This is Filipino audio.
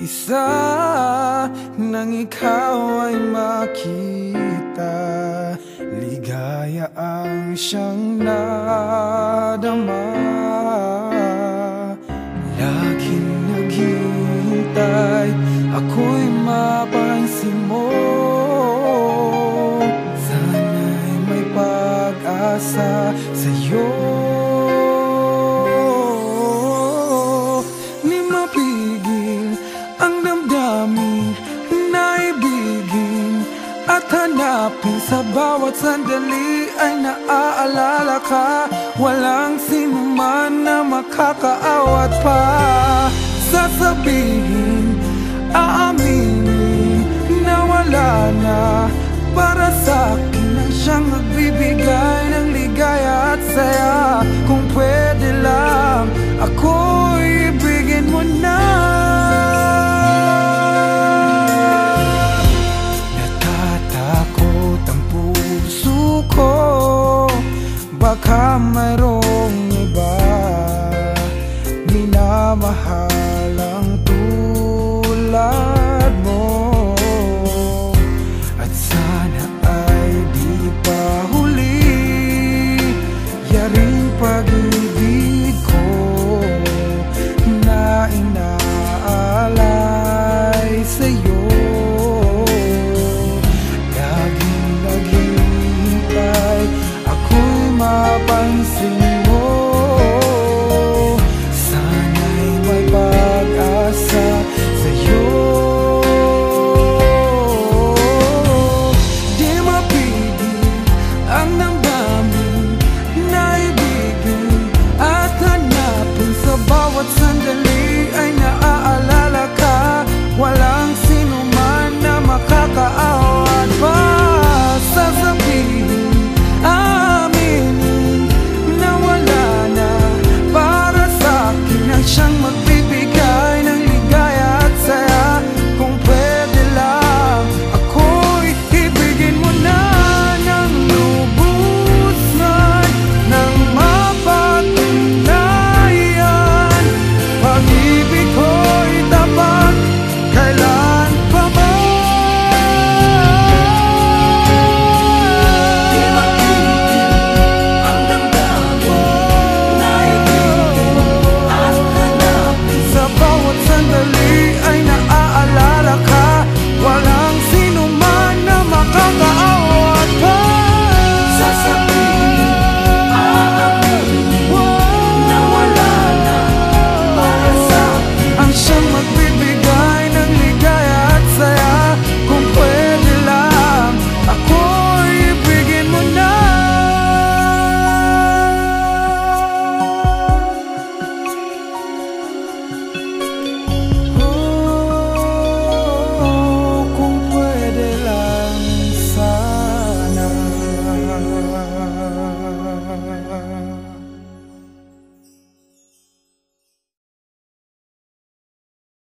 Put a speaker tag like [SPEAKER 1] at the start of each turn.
[SPEAKER 1] isa nang ikaw ay makita. Ligaya ang siyang nadama. Laging naghihintay ako'y mapansin mo. Sana'y may pag-asa sa'yo. Di mapigil ang damdamin na ibigin at hanapin. Sa bawat sandali ay naaalala ka. Walang sinuman na makakaawat pa. Sasabihin, aaminin na wala na. Para sa'kin ang siyang nagbibigay ng ligaya at saya. Kung pwede lang, ako'y ibigin mo na. Natatakot ang puso ko, baka mayroong iba minamahal ang tulad